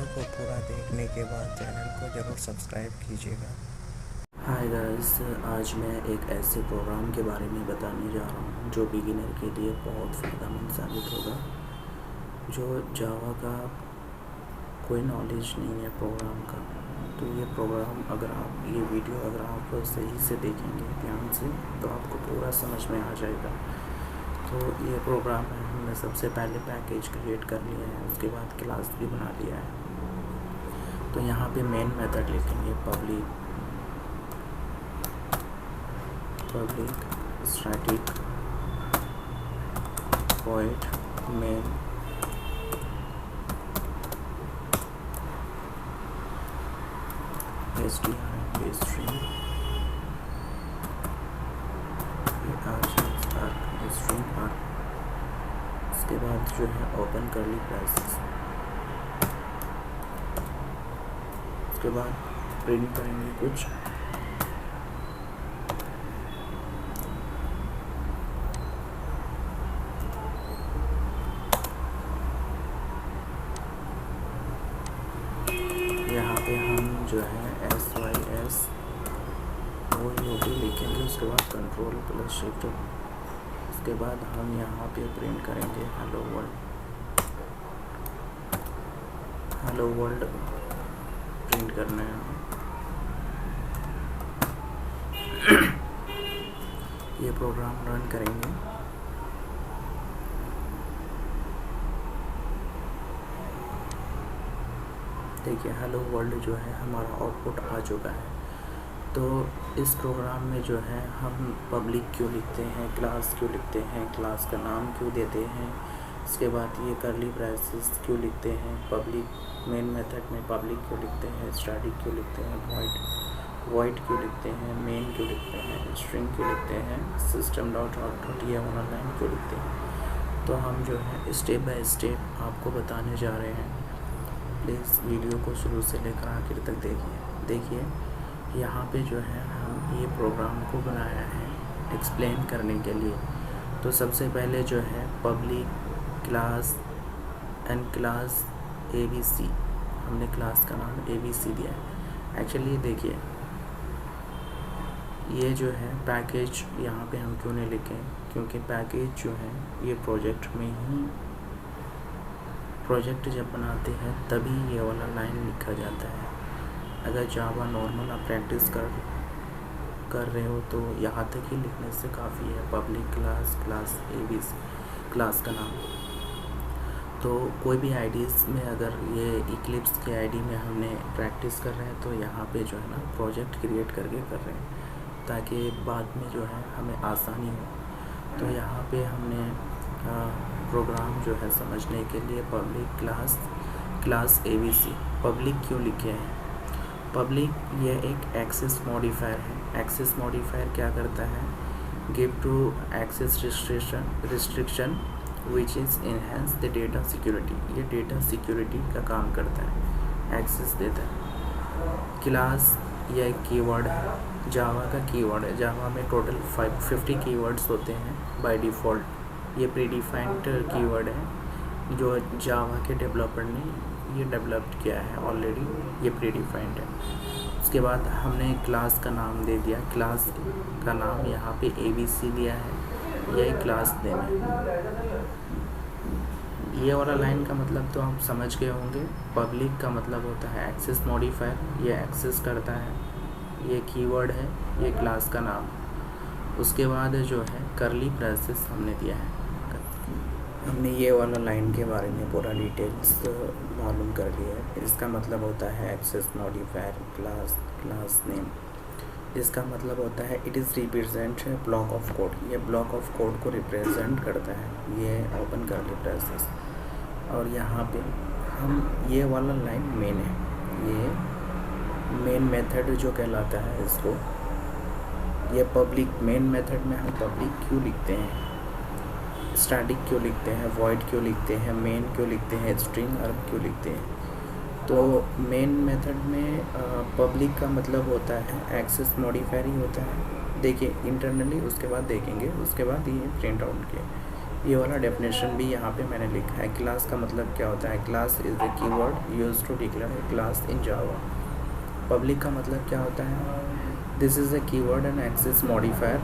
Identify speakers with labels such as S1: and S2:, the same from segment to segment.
S1: को पूरा देखने के बाद चैनल को ज़रूर सब्सक्राइब कीजिएगा।
S2: हाय गाइस, आज मैं एक ऐसे प्रोग्राम के बारे में बताने जा रहा हूँ जो बिगिनर के लिए बहुत फ़ायदेमंद साबित होगा। जो जावा का कोई नॉलेज नहीं है प्रोग्राम का, तो ये प्रोग्राम ये वीडियो अगर आप सही से देखेंगे ध्यान से तो आपको पूरा समझ में आ जाएगा। तो ये प्रोग्राम है, हमने सबसे पहले पैकेज क्रिएट कर लिया है, उसके बाद क्लास भी बना लिया है। तो यहाँ पे मेन मेथड लिखेंगे public static void main string string r। उसके बाद जो है ओपन करली ब्रैकेट्स, उसके बाद प्रिंट करेंगे कुछ। यहाँ पे हम जो है SYS वो लिखेंगे, उसके बाद कंट्रोल प्लस शिफ्ट। उसके बाद हम यहाँ पे प्रिंट करेंगे हेलो वर्ल्ड प्रिंट करना है। ये प्रोग्राम रन करेंगे। देखिए हेलो वर्ल्ड जो है हमारा आउटपुट आ चुका है। तो इस प्रोग्राम में जो है हम पब्लिक क्यों लिखते हैं, क्लास क्यों लिखते हैं, क्लास का नाम क्यों देते हैं, उसके बाद ये करली ब्रैकेट्स क्यों लिखते हैं, पब्लिक मेन मेथड में पब्लिक क्यों लिखते हैं, स्टैटिक क्यों लिखते हैं, वॉइड क्यों लिखते हैं, मेन क्यों लिखते हैं, स्ट्रिंग क्यों लिखते हैं, सिस्टम डॉट ये वाला लाइन क्यों लिखते हैं। तो हम जो है स्टेप बाय स्टेप आपको बताने जा रहे हैं। प्लीज़ वीडियो को शुरू से लेकर आखिर तक देखिए। यहाँ पे जो है हम ये प्रोग्राम को बनाया है एक्सप्लेन करने के लिए। तो सबसे पहले जो है public class and class ABC, हमने क्लास का नाम ABC दिया है। एक्चुअली देखिए ये जो है पैकेज यहाँ पे हम क्यों नहीं लिखें, क्योंकि पैकेज जो है ये प्रोजेक्ट जब बनाते हैं तभी ये वाला लाइन लिखा जाता है। अगर जावा नॉर्मल आप प्रैक्टिस कर रहे हो तो यहाँ तक ही लिखने से काफ़ी है। पब्लिक क्लास ABC क्लास का नाम। तो कोई भी आईडीज़ में अगर ये इक्लिप्स के आईडी में हमने प्रैक्टिस कर रहे हैं तो यहाँ पे जो है ना प्रोजेक्ट क्रिएट करके कर रहे हैं ताकि बाद में जो है हमें आसानी हो। तो यहाँ पे हमने प्रोग्राम जो है समझने के लिए पब्लिक क्लास ABC पब्लिक क्यों लिखे हैं। पब्लिक ये एक एक्सेस मॉडिफायर है। एक्सेस मॉडिफायर क्या करता है, give to access restriction which is enhance the data security. ये डेटा सिक्योरिटी का काम करता है, एक्सेस देता है। क्लास यह एक कीवर्ड है, जावा का कीवर्ड है। जावा में टोटल 50 कीवर्ड्स होते हैं बाय डिफ़ॉल्ट। ये प्रीडिफाइंड कीवर्ड है जो जावा के डेवलपर ने ये डेवलप्ड किया है ऑलरेडी, ये प्रीडिफाइंड है। उसके बाद हमने क्लास का नाम दे दिया, क्लास का नाम यहाँ पे ABC दिया है, यही क्लास नेम है। ये वाला लाइन का मतलब तो हम समझ गए होंगे। पब्लिक का मतलब होता है एक्सेस मॉडिफायर, ये एक्सेस करता है, ये कीवर्ड है, ये क्लास का नाम। उसके बाद जो है करली ब्रैकेट्स हमने दिया है। हमने ये वाला लाइन के बारे में पूरा डिटेल्स मालूम कर लिया है। इसका मतलब होता है एक्सेस मॉडिफायर क्लास नेम। इसका मतलब होता है it is represent block of code. ये ब्लॉक ऑफ कोड को रिप्रेजेंट करता है, ये ओपन करली ब्रैकेट्स। और यहाँ पे हम ये वाला लाइन मेन है, ये मेन मेथड जो कहलाता है इसको। ये पब्लिक मेन मेथड में हम पब्लिक क्यों लिखते हैं, स्टैटिक क्यों लिखते हैं, वॉइड क्यों लिखते हैं, मेन क्यों लिखते हैं, स्ट्रिंग और क्यों लिखते हैं। तो मेन मेथड में पब्लिक का मतलब होता है एक्सेस मॉडिफायर ही होता है। देखिए इंटरनली, उसके बाद देखेंगे, उसके बाद ये प्रिंट आउट किया। ये वाला डेफिनेशन भी यहाँ पे मैंने लिखा है। क्लास का मतलब क्या होता है? Class is the keyword used to declare a class in Java. Public का मतलब क्या होता है? This is a keyword and access modifier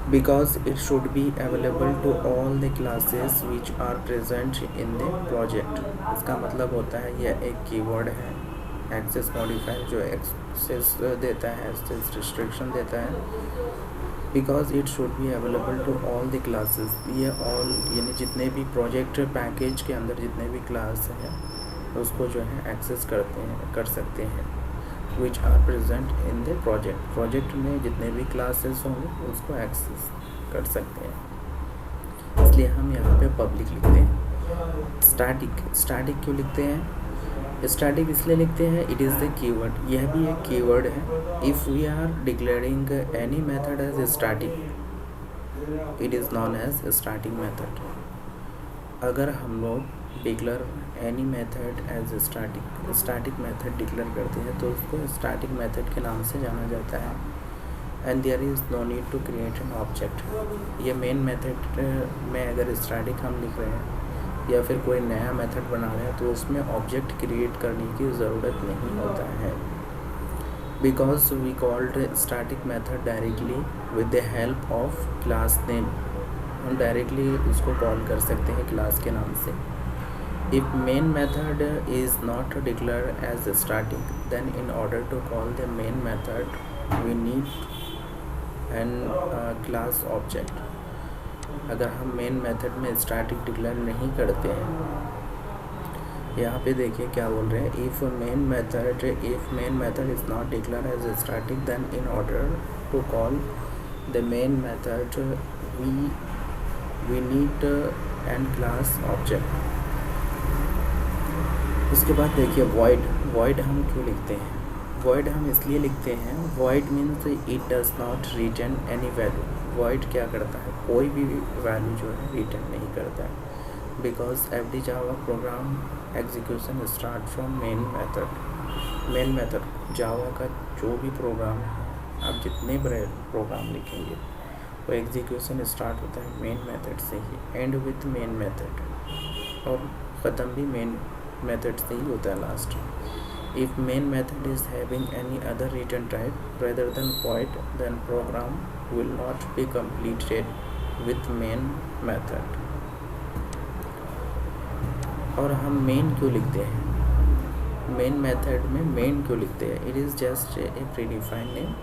S2: because it should be available to all the classes which are present in the project। इसका मतलब होता है यह एक कीवर्ड है, एक्सेस मॉडिफायर जो एक्सेस देता है, एक्सेस रिस्ट्रिक्शन देता है। Because it should be available to all the classes, ये ऑल यानी जितने भी प्रोजेक्ट पैकेज के अंदर जितने भी क्लास हैं उसको जो है एक्सेस कर सकते हैं। Which are present in the project में जितने भी क्लासेस होंगे उसको एक्सेस कर सकते हैं। इसलिए हम यहाँ पे पब्लिक लिखते हैं। स्टैटिक क्यों लिखते हैं? स्टैटिक इसलिए लिखते हैं, इट इज़ द कीवर्ड, यह भी एक कीवर्ड है। If we are declaring any method as static, it is non as static method. अगर हम लोग declare any method as static method declare करते हैं तो उसको स्टैटिक मेथड के नाम से जाना जाता है। And there is no need to create an object. ये मेन मेथड में अगर स्टैटिक हम लिख रहे हैं या फिर कोई नया मेथड बना रहे हैं तो उसमें ऑब्जेक्ट क्रिएट करने की ज़रूरत नहीं होता है। Because we called static method directly with the help of class name. हम डायरेक्टली उसको कॉल कर सकते हैं क्लास के नाम से। If main method is not declared as static, then in order to call the main method, we need an class object। अगर हम main method में static declare नहीं करते हैं, यहाँ पे देखिए क्या बोल रहे हैं। If main method is not declared as static, then in order to call the main method, we need an class object। उसके बाद देखिए void हम क्यों लिखते हैं? void हम इसलिए लिखते हैं, void means it does not return any value. void क्या करता है? कोई भी वैल्यू जो है रिटर्न नहीं करता है। Because every Java program execution start from main method. Java का जो भी प्रोग्राम है, आप जितने बड़े प्रोग्राम लिखेंगे वो एग्जीक्यूशन स्टार्ट होता है मेन मेथड से ही, एंड विथ मेन मेथड, और ख़त्म भी मेन मेथड से ही होता है last. If main method is having any other return type rather than void, then program will not be completed with main method. और हम मेन क्यों लिखते हैं? मेन मेथड में मेन क्यों लिखते हैं? It is just a predefined name.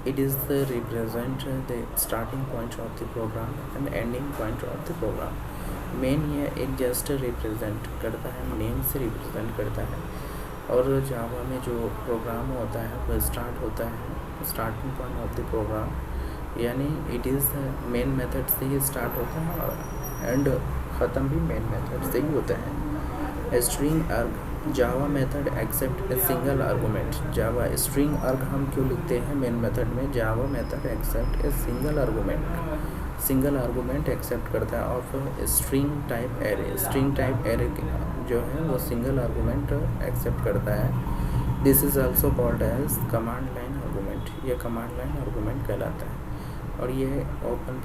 S2: It is the represent the starting point of the program and ending point of the program. Main ये एक जस्ट रिप्रेजेंट करता है, नेम से रिप्रेजेंट करता है। और जावा में जो प्रोग्राम होता है वो स्टार्ट होता है starting point of the program, यानी इट इज़ मेन मेथड से ही स्टार्ट होता है और एंड ख़त्म भी मेन मेथड से ही होता है। String arg, Java method accept a single argument. Java string arg हम क्यों लिखते हैं मेन मेथड में? Java method accept a single argument accept करता है of string type array. String type array जो है वो सिंगल आर्गूमेंट एक्सेप्ट करता है। This is also called as command line argument. ये कमांड लाइन आर्गूमेंट कहलाता है। और ये open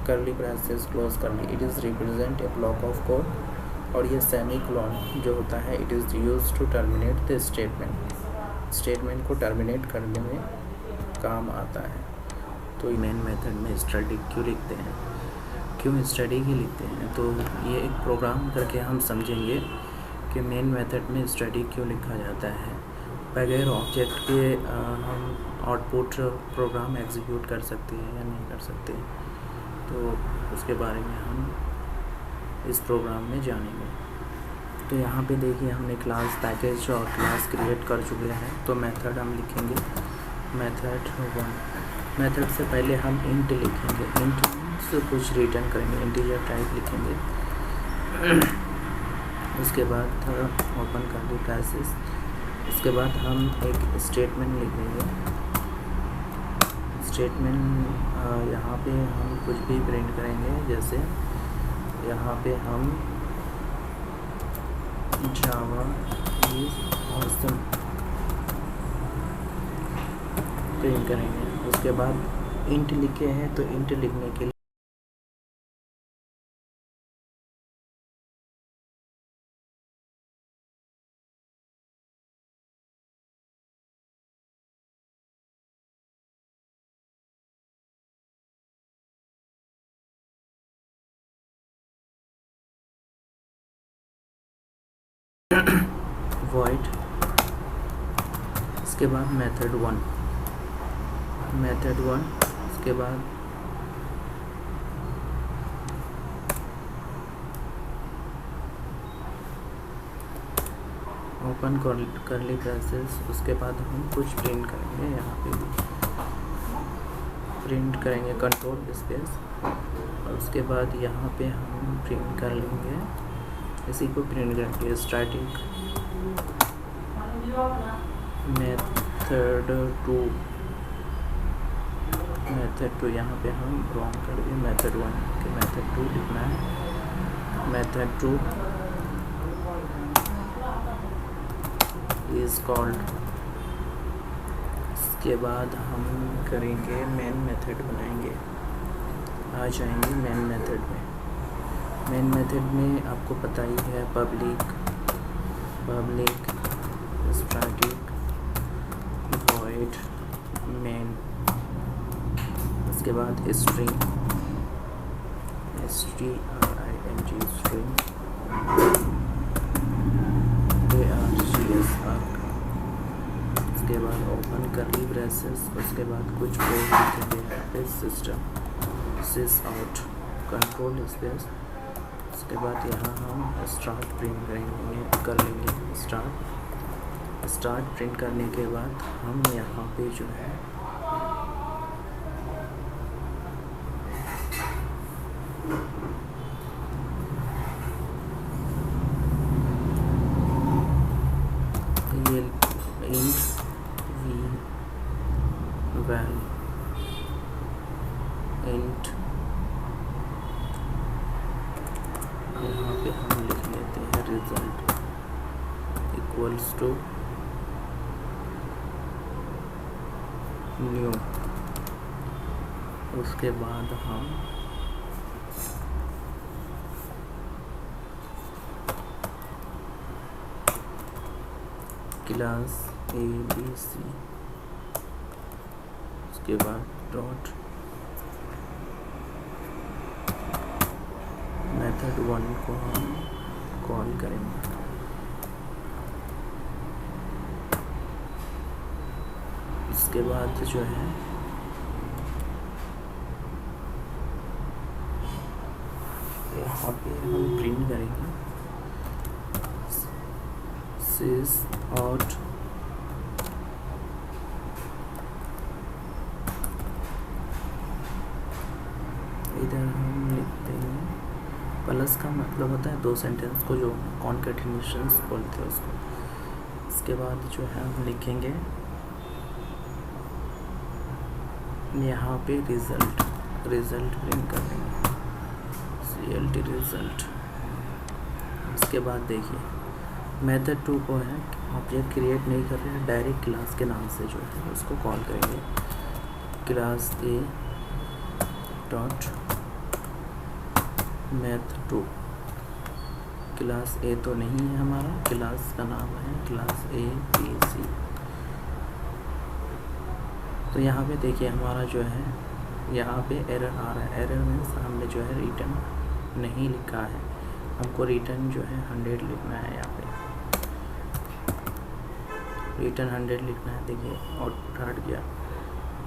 S2: curly braces close curly, it is represent a block of code. और ये सेमीकोलन जो होता है it is used to terminate the statement को टर्मिनेट करने में काम आता है। तो मेन मेथड में स्टैटिक क्यों लिखते हैं? क्यों स्टैटिक ही लिखते हैं? तो ये एक प्रोग्राम करके हम समझेंगे कि मेन मेथड में स्टैटिक क्यों लिखा जाता है। बगैर ऑब्जेक्ट के हम आउटपुट प्रोग्राम एग्जीक्यूट कर सकते हैं या नहीं कर सकते, तो उसके बारे में हम इस प्रोग्राम में जानेंगे। तो यहाँ पे देखिए हमने क्लास पैकेज और क्लास क्रिएट कर चुके हैं। तो मेथड हम लिखेंगे मेथड 1। मेथड से पहले हम इंट लिखेंगे। इंट से कुछ रिटर्न करेंगे, इंटीजर टाइप लिखेंगे। उसके बाद ओपन कर्ली ब्रैसेस। उसके बाद हम एक स्टेटमेंट लिखेंगे। स्टेटमेंट यहाँ पे हम कुछ भी प्रिंट करेंगे, जैसे यहाँ पे हम जावा इज ऑसम प्रिंट करेंगे। उसके बाद इंट लिखे हैं तो इंट लिखने के लिए void, इसके बाद मेथड 1, इसके बाद ओपन करली ब्रेसेस, उसके बाद हम कुछ प्रिंट करेंगे। यहाँ पे भी प्रिंट करेंगे कंट्रोल स्पेस, और उसके बाद यहाँ पे हम प्रिंट कर लेंगे, इसी को प्रिंट करेंगे स्टैटिक मेथड 2 यहाँ पे हम रॉन्ग कर दिए, मेथड 1 के मेथड 2 लिखना है। मेथड 2 इज कॉल्ड, इसके बाद हम करेंगे मेन मेथड बनाएंगे। आ जाएंगे मेन मेथड में। मेन मेथड में आपको पता ही है पब्लिक स्टैटिक वॉइड मेन, उसके बाद स्ट्रिंग string string उसके बाद ओपन करली ब्रेसेस, उसके बाद कुछ कोड लिखेंगे यहाँ पे system sys out control space, उसके बाद यहाँ हम स्टार्ट प्रिंट कर लेंगे। स्टार्ट प्रिंट करने के बाद हम यहाँ पे जो है ये int val int यहाँ पे हम लिख लेते हैं रिजल्ट इक्वल्स टू न्यू, उसके बाद हम क्लास ABC, उसके बाद डॉट मेथड 1 को हम कॉल करेंगे। इसके बाद जो है यहाँ पे हम प्रिंट करेंगे sys out इधर हम लिखते हैं प्लस का मतलब होता है दो सेंटेंस को जो कॉन्कैटिनेशंस बोलते हैं उसको। इसके बाद जो है हम लिखेंगे यहाँ पे रिजल्ट प्रिंट कर देंगे CLT रिजल्ट। उसके बाद देखिए मेथड 2 को है ऑब्जेक्ट क्रिएट नहीं कर रहे हैं, डायरेक्ट क्लास के नाम से जो है उसको कॉल करेंगे class A dot math 2। Class A तो नहीं है हमारा, क्लास का नाम है क्लास ABC। तो यहाँ पे देखिए हमारा जो है यहाँ पे एरर आ रहा है, एरर मीन्स हमने जो है रिटर्न नहीं लिखा है, हमको रिटर्न जो है 100 लिखना है। यहाँ पे रिटर्न 100 लिखना है। देखिए आउटपुट हट गया,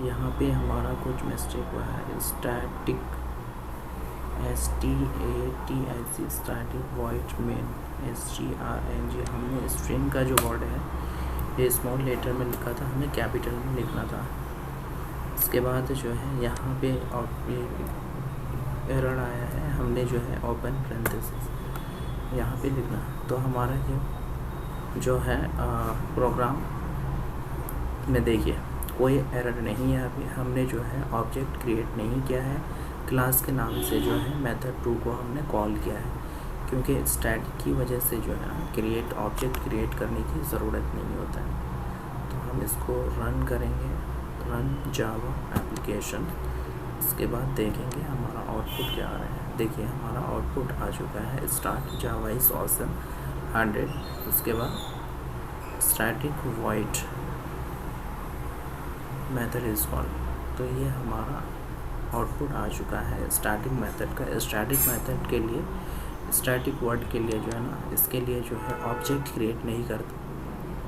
S2: यहाँ पे हमारा कुछ मिस्टेक हुआ है। Static STATIC static void main STRNG, हमने स्ट्रिंग का जो वर्ड है ये स्मॉल लेटर में लिखा था, हमें कैपिटल में लिखना था। इसके बाद जो है यहाँ पे एरर आया है, हमने जो है ओपन पैरेंथेसिस यहाँ पे लिखना। तो हमारा ये जो है प्रोग्राम में देखिए कोई एरर नहीं है। अभी हमने जो है ऑब्जेक्ट क्रिएट नहीं किया है, क्लास के नाम से जो है मेथड 2 को हमने कॉल किया है, क्योंकि स्टैटिक की वजह से जो है ऑब्जेक्ट क्रिएट करने की ज़रूरत नहीं होता है। तो हम इसको रन करेंगे, रन जावा एप्लीकेशन। इसके बाद देखेंगे हमारा आउटपुट क्या आ रहा है। देखिए हमारा आउटपुट आ चुका है स्टार्ट जावा इज ऑसम 100। उसके बाद static void method is called. तो ये हमारा आउटपुट आ चुका है स्टैटिक मेथड का। स्टैटिक मेथड के लिए, स्टैटिक वर्ड के लिए जो है ना, इसके लिए जो है ऑब्जेक्ट क्रिएट नहीं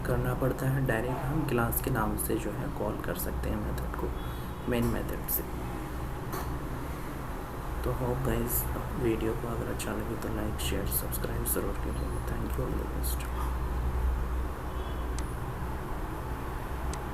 S2: करना पड़ता है, डायरेक्ट हम क्लास के नाम से जो है कॉल कर सकते हैं मेथड को, मेन मेथड से। तो होप गाइस वीडियो को अगर अच्छा लगे तो लाइक शेयर सब्सक्राइब ज़रूर कीजिएगा। Thank you, all the best.